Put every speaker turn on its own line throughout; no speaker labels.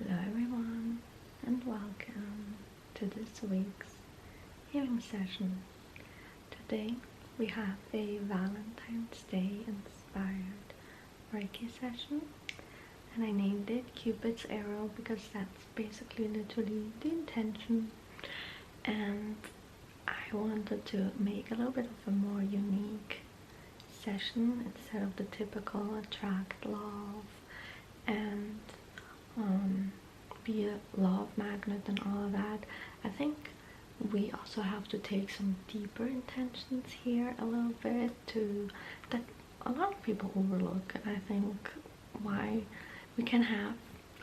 Hello everyone, and welcome to this week's healing session. Today we have a Valentine's Day inspired Reiki session, and I named it Cupid's Arrow because that's basically literally the intention, and I wanted to make a little bit of a more unique session instead of the typical attract, love, and be a love magnet and all of that. I think we also have to take some deeper intentions here a little bit that a lot of people overlook, and I think why we can have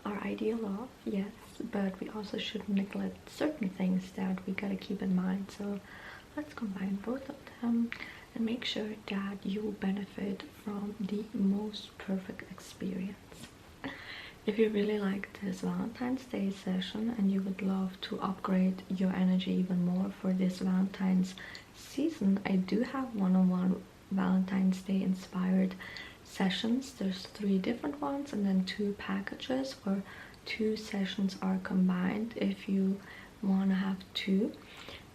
our ideal love, yes, but we also shouldn't neglect certain things that we gotta keep in mind. So let's combine both of them and make sure that you benefit from the most perfect experience. If you really like this Valentine's Day session and you would love to upgrade your energy even more for this Valentine's season, I do have one-on-one Valentine's Day inspired sessions. There's 3 different ones and then 2 packages where 2 sessions are combined if you want to have 2.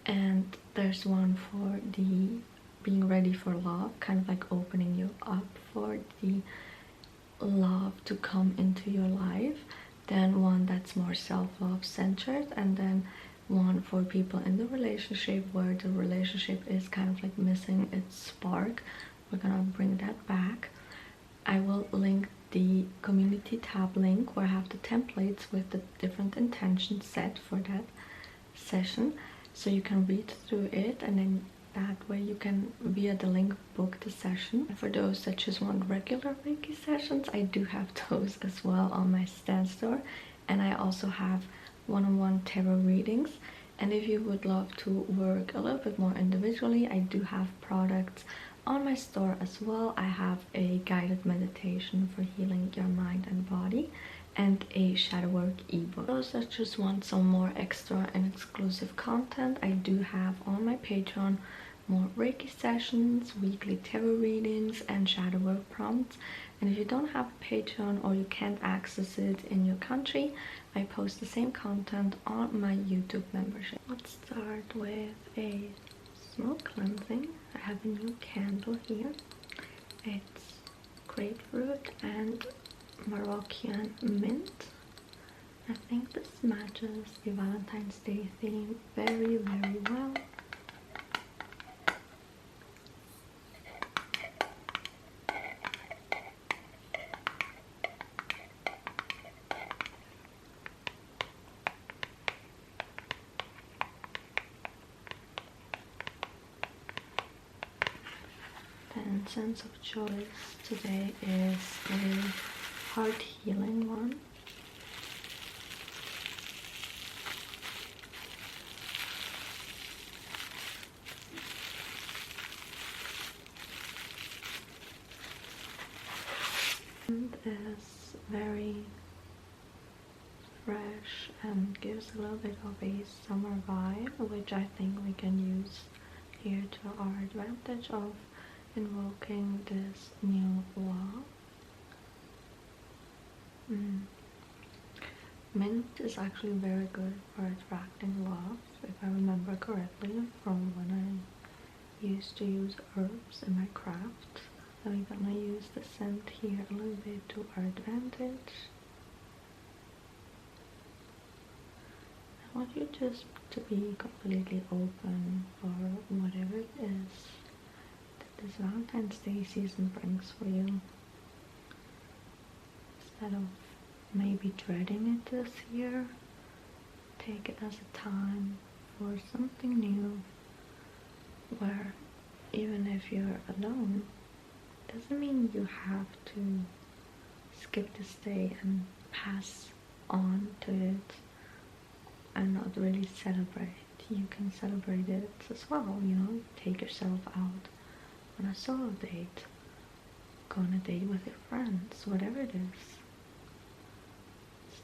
And there's one for the being ready for love, kind of like opening you up for the love to come into your life, then one that's more self-love centered, and then one for people in the relationship where the relationship is kind of like missing its spark. We're gonna bring that back. I will link the community tab link where I have the templates with the different intentions set for that session, so you can read through it, and then that way you can via the link book the session. For those that just want regular Reiki sessions, I do have those as well on my stand store, and I also have one-on-one tarot readings. And if you would love to work a little bit more individually, I do have products on my store as well. I have a guided meditation for healing your mind and body and a Shadowwork ebook. Those that just want some more extra and exclusive content, I do have on my Patreon more Reiki sessions, weekly tarot readings, and Shadowwork prompts. And if you don't have a Patreon or you can't access it in your country, I post the same content on my YouTube membership. Let's start with a smoke cleansing. I have a new candle here. It's grapefruit and Moroccan mint. I think this matches the Valentine's Day theme very, very well. The sense of choice today is a heart healing one. And is very fresh and gives a little bit of a summer vibe, which I think we can use here to our advantage of invoking this new law. Mint is actually very good for attracting love, if I remember correctly from when I used to use herbs in my craft. So we're gonna use the scent here a little bit to our advantage. I want you just to be completely open for whatever it is this Valentine's Day season brings for you. Instead of maybe dreading it this year, take it as a time for something new, where even if you're alone, doesn't mean you have to skip this day and pass on to it and not really celebrate. You can celebrate it as well, you know, take yourself out on a solo date, go on a date with your friends, whatever it is.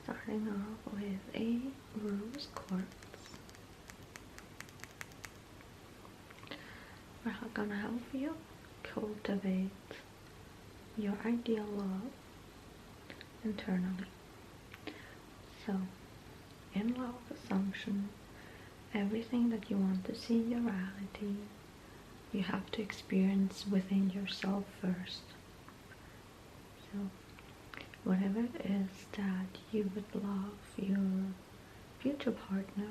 Starting off with a rose quartz. We're gonna help you cultivate your ideal love internally. So, in law of assumption, everything that you want to see in your reality, you have to experience within yourself first. So, whatever it is that you would love your future partner,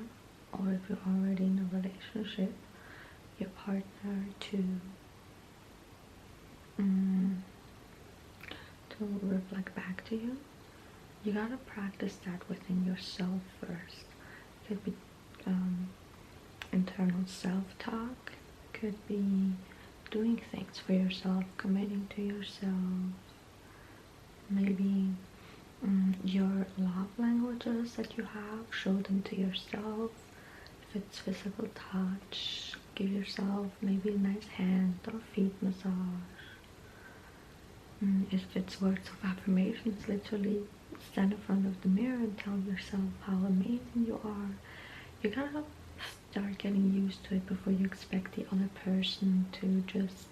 or if you're already in a relationship, your partner to reflect back to you, you gotta practice that within yourself first. Could be internal self-talk, could be doing things for yourself, committing to yourself, maybe your love languages that you have, show them to yourself. If it's physical touch, give yourself maybe a nice hand or feet massage. If it's words of affirmations, literally stand in front of the mirror and tell yourself how amazing you are. You gotta start getting used to it before you expect the other person to just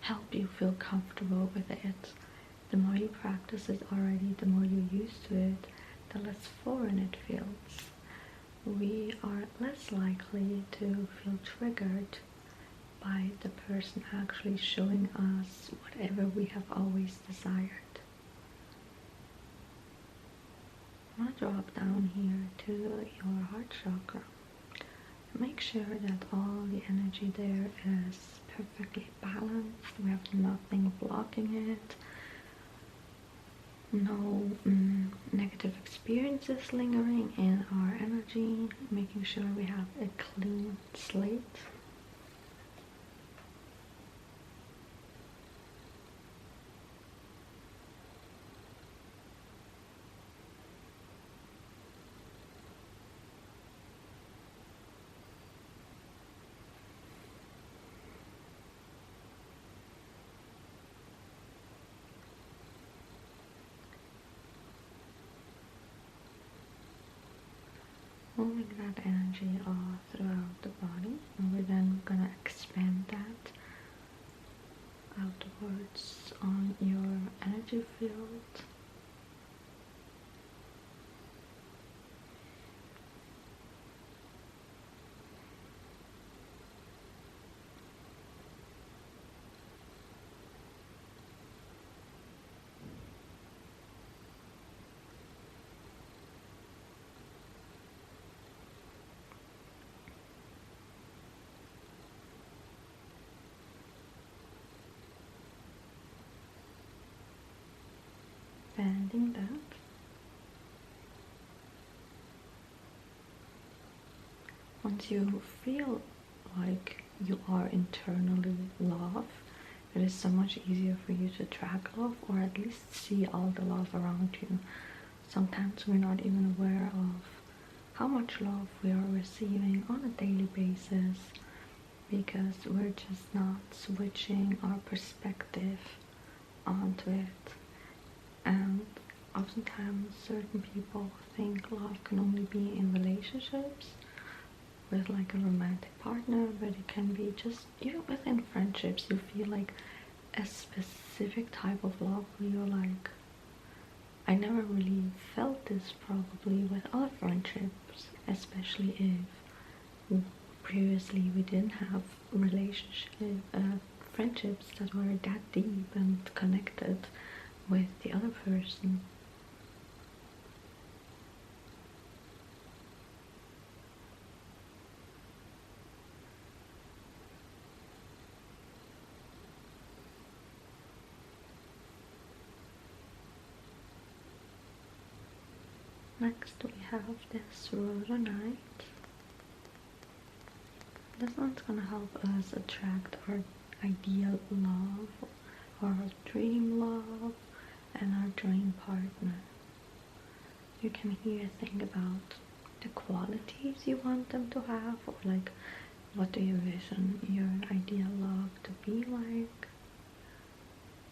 help you feel comfortable with it. The more you practice it already, the more you're used to it, the less foreign it feels. We are less likely to feel triggered by the person actually showing us whatever we have always desired. I want to drop down here to your heart chakra. Make sure that all the energy there is perfectly balanced. We have nothing blocking it. No negative experiences lingering in our energy. Making sure we have a clean slate. Moving that energy all throughout the body, and we're then gonna expand that outwards on your energy field. Expanding that. Once you feel like you are internally love, it is so much easier for you to track love, or at least see all the love around you. Sometimes we're not even aware of how much love we are receiving on a daily basis because we're just not switching our perspective onto it. And oftentimes certain people think love can only be in relationships with like a romantic partner, but it can be just even within friendships. You feel like a specific type of love where you're like, I never really felt this probably with other friendships, especially if previously we didn't have friendships that were that deep and connected with the other person. Next we have this rhodonite. This one's gonna help us attract our ideal love, our dream love, and our dream partner. You can here think about the qualities you want them to have, or like what do you envision your ideal love to be like.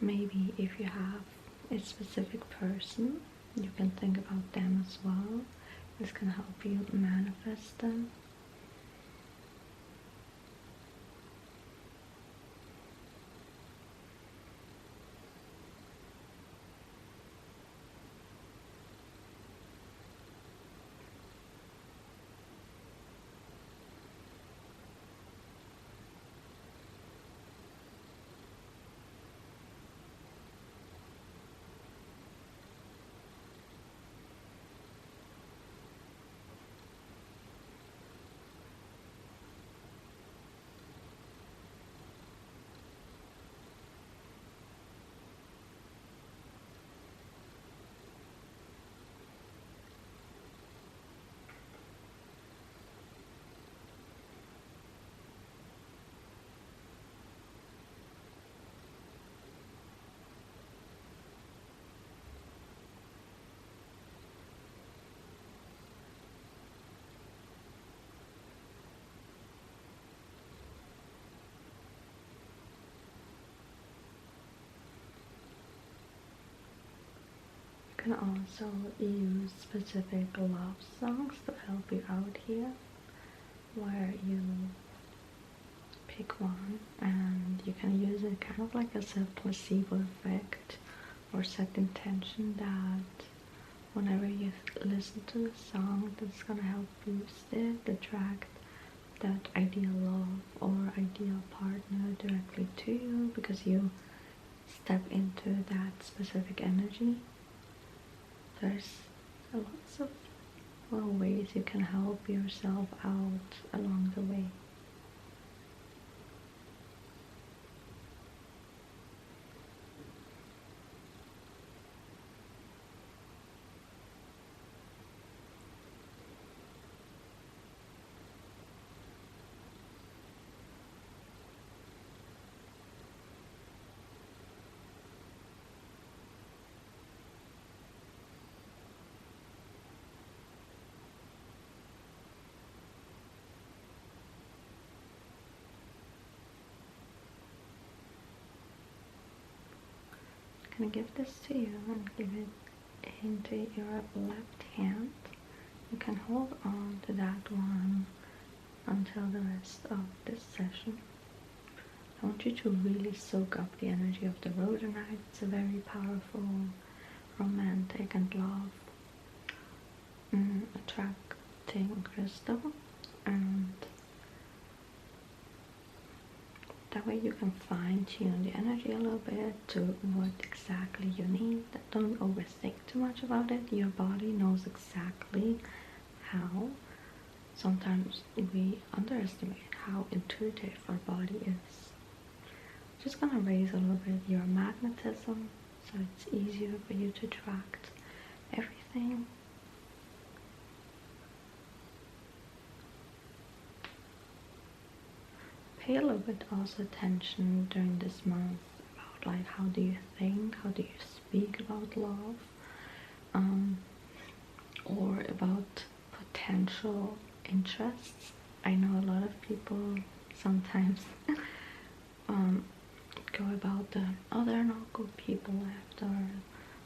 Maybe if you have a specific person, you can think about them as well. This can help you manifest them. can also use specific love songs to help you out here, where you pick one and you can use it kind of like as a placebo effect, or set intention that whenever you listen to the song, that's gonna help boost it, attract that ideal love or ideal partner directly to you, because you step into that specific energy. There's lots of ways you can help yourself out along the way. I'm gonna give this to you and give it into your left hand. You can hold on to that one until the rest of this session. I want you to really soak up the energy of the rhodonite. It's a very powerful, romantic and love attracting crystal, and that way you can fine-tune the energy a little bit to what exactly you need. Don't overthink too much about it. Your body knows exactly how. Sometimes we underestimate how intuitive our body is. Just gonna raise a little bit your magnetism so it's easier for you to attract everything. Pay a little bit also attention during this month about like how do you think, how do you speak about love, or about potential interests. I know a lot of people sometimes go about the, oh, there are no good people left, or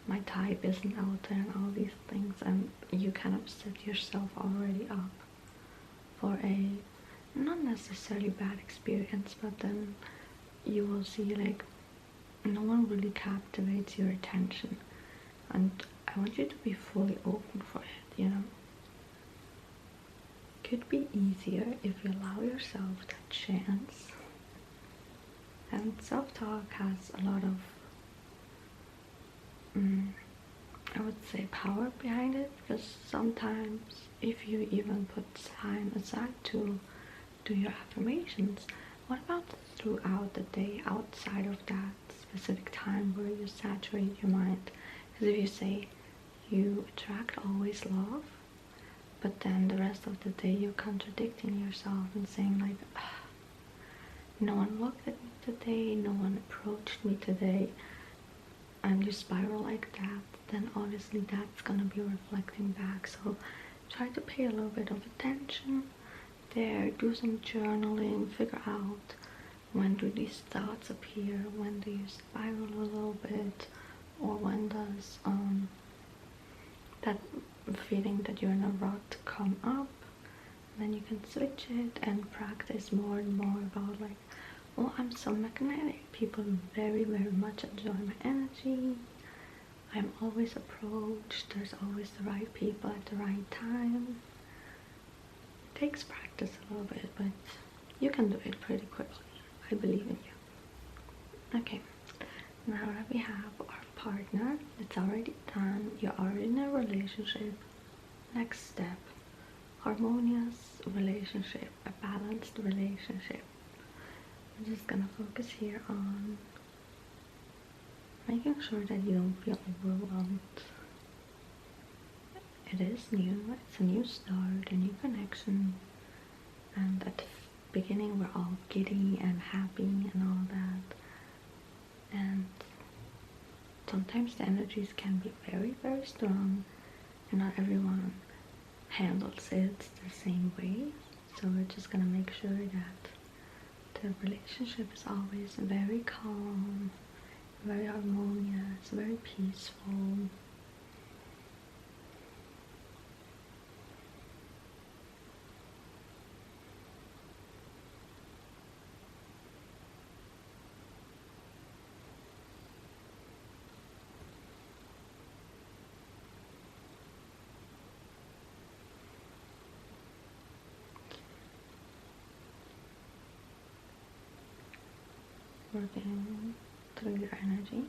my type isn't out there, and all these things, and you kind of set yourself already up for a not necessarily bad experience, but then you will see like no one really captivates your attention, and I want you to be fully open for it, you know. Could be easier if you allow yourself that chance. And self-talk has a lot of I would say power behind it, because sometimes if you even put time aside to do your affirmations, what about throughout the day outside of that specific time where you saturate your mind? Because if you say you attract always love, but then the rest of the day you're contradicting yourself and saying like, no one looked at me today, no one approached me today, and you spiral like that, then obviously that's gonna be reflecting back. So try to pay a little bit of attention there, do some journaling, figure out when do these thoughts appear, when do you spiral a little bit, or when does that feeling that you're in a rut come up. Then you can switch it and practice more and more about like, oh, I'm so magnetic, people very much enjoy my energy, I'm always approached, there's always the right people at the right time. It takes practice a little bit, but you can do it pretty quickly. I believe in you. Okay, now that we have our partner, it's already done, you're already in a relationship. Next step, harmonious relationship, a balanced relationship. I'm just gonna focus here on making sure that you don't feel overwhelmed. It is new, it's a new start, a new connection, and at the beginning we're all giddy and happy and all that, and sometimes the energies can be very strong, and not everyone handles it the same way. So we're just gonna make sure that the relationship is always very calm, very harmonious, very peaceful. working through your energy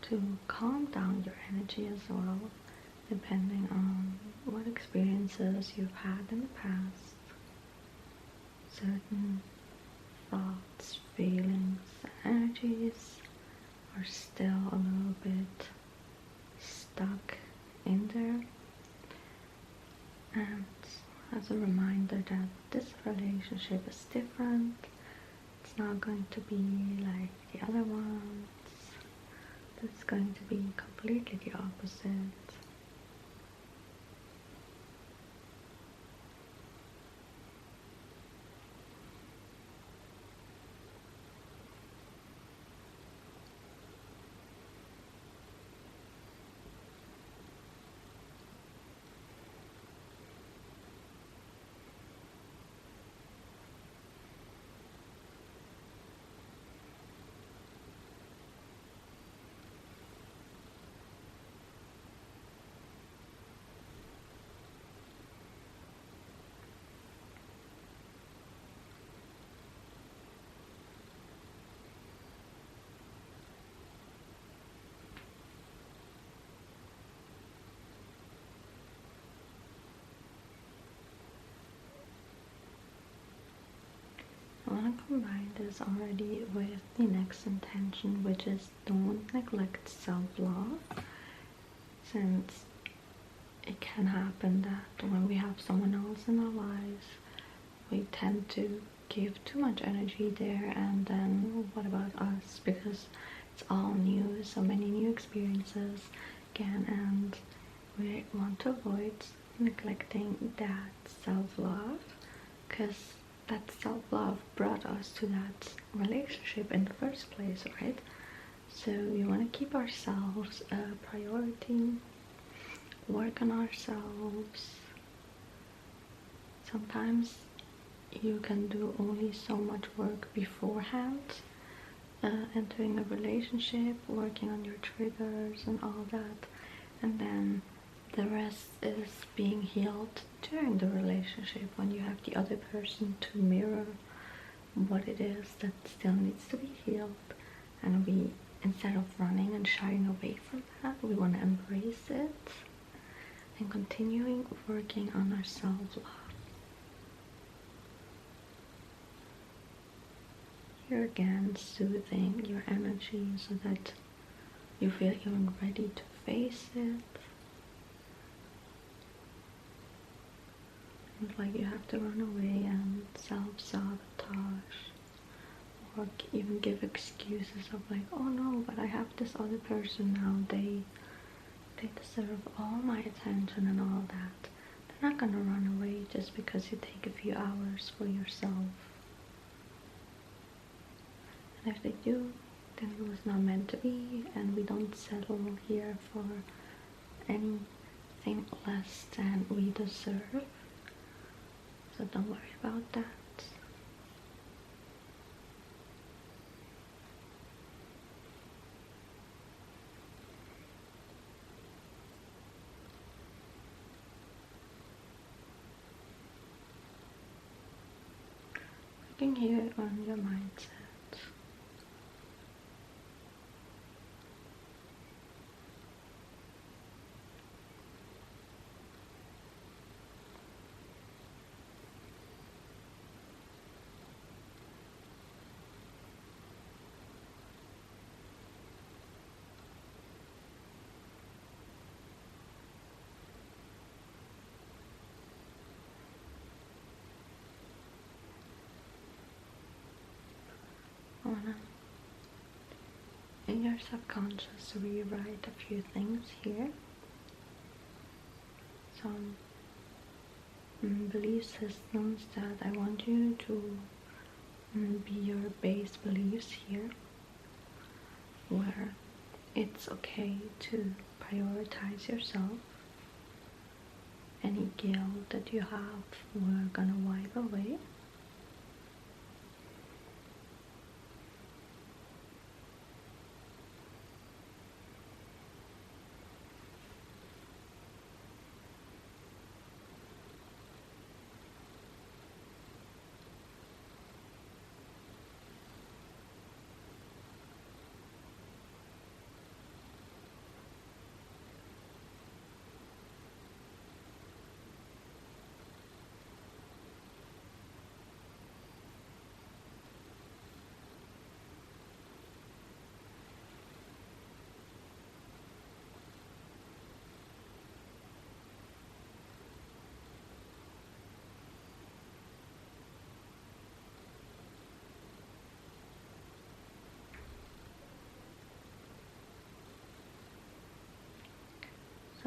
to calm down your energy as well, depending on what experiences you've had in the past. Certain thoughts, feelings, energies are still a little bit stuck in there. And as a reminder that this relationship is different, it's not going to be like the other ones, it's going to be completely the opposite. I want to combine this already with the next intention, which is don't neglect self-love, since it can happen that when we have someone else in our lives, we tend to give too much energy there, and then what about us? Because it's all new, so many new experiences again, and we want to avoid neglecting that self-love, because that self-love brought us to that relationship in the first place, right? So we want to keep ourselves a priority, work on ourselves. Sometimes you can do only so much work beforehand, entering a relationship, working on your triggers and all that, and then the rest is being healed during the relationship, when you have the other person to mirror what it is that still needs to be healed. And we, instead of running and shying away from that, we want to embrace it and continuing working on our self-love. Here again, soothing your energy so that you feel even ready to face it. It's like you have to run away and self-sabotage, or even give excuses of like, oh no, but I have this other person now, they deserve all my attention and all that. They're not gonna run away just because you take a few hours for yourself. And if they do, then it was not meant to be, and we don't settle here for anything less than we deserve. So don't worry about that. Working here on your mindset. I wanna, in your subconscious, rewrite a few things here. Some belief systems that I want you to be your base beliefs here, where it's okay to prioritize yourself. Any guilt that you have, we're gonna wipe away.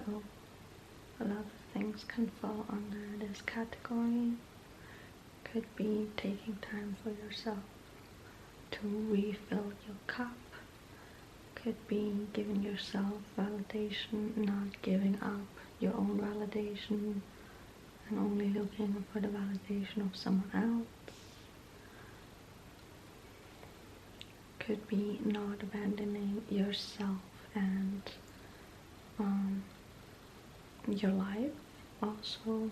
a lot of things can fall under this category. Could be taking time for yourself to refill your cup. Could be giving yourself validation, not giving up your own validation and only looking for the validation of someone else. Could be not abandoning yourself and your life. Also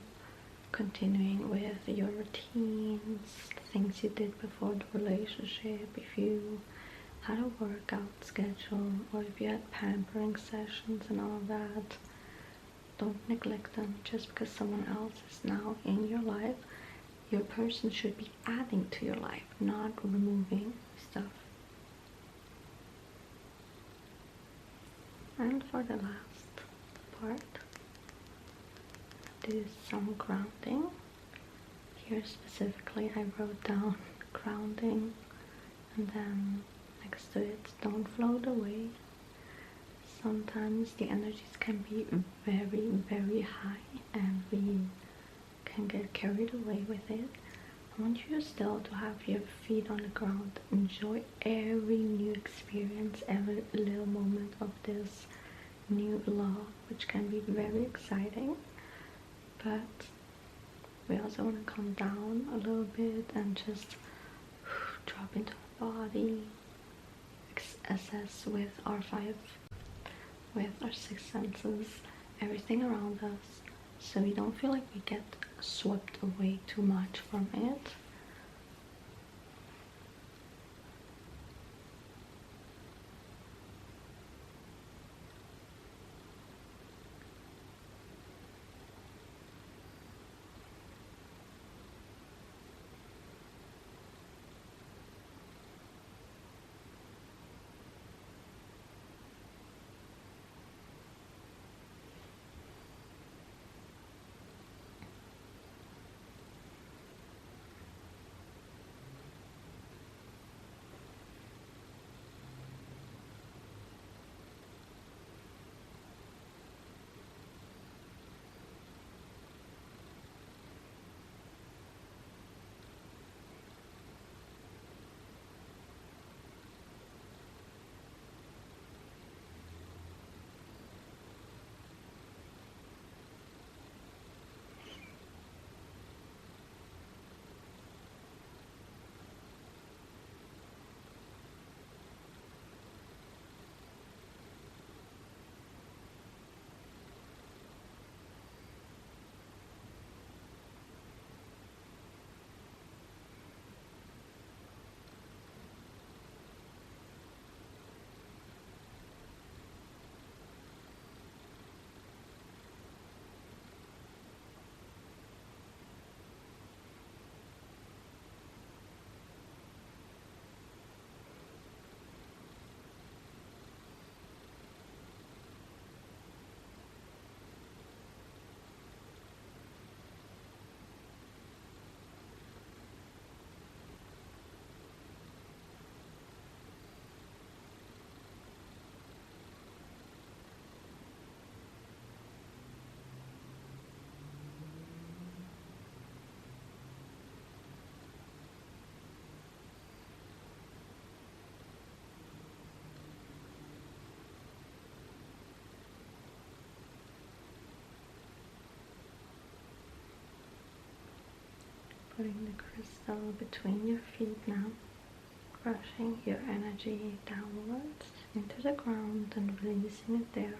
continuing with your routines, the things you did before the relationship. If you had a workout schedule or if you had pampering sessions and all that, don't neglect them just because someone else is now in your life. Your person should be adding to your life, not removing stuff. And for the last part, do some grounding. Here specifically I wrote down grounding, and then next to it, don't float away. Sometimes the energies can be very, very high and we can get carried away with it. I want you still to have your feet on the ground. Enjoy every new experience, every little moment of this new love, which can be very exciting. But we also want to come down a little bit and just drop into our body, assess with our six senses, everything around us, so we don't feel like we get swept away too much from it. Putting the crystal between your feet now, crushing your energy downwards into the ground and releasing it there.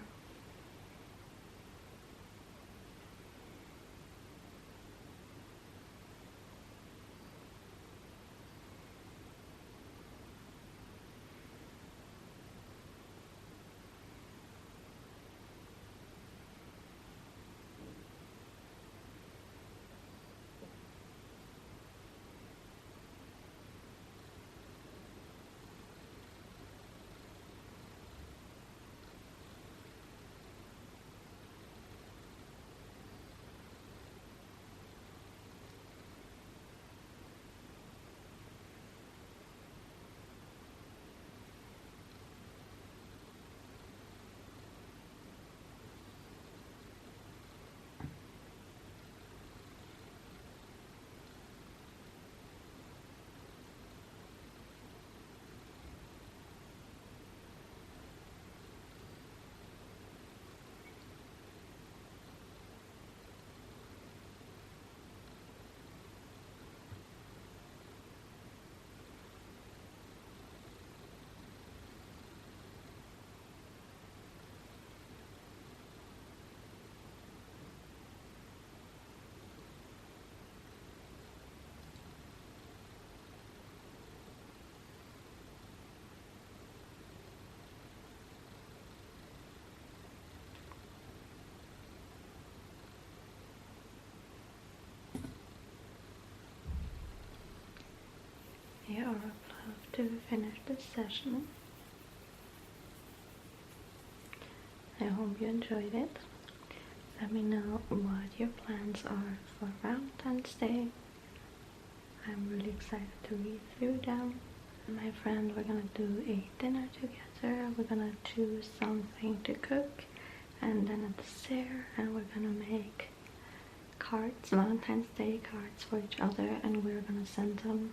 or of love to finish this session. I hope you enjoyed it. Let me know what your plans are for Valentine's Day. I'm really excited to read through them. My friend, we're gonna do a dinner together. We're gonna choose something to cook and then a dessert, and we're gonna make cards, Valentine's Day cards for each other, and we're gonna send them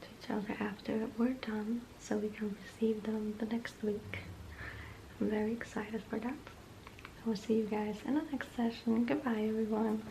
to each other after we're done so we can receive them the next week. I'm very excited for that. I will see you guys in the next session. Goodbye, everyone.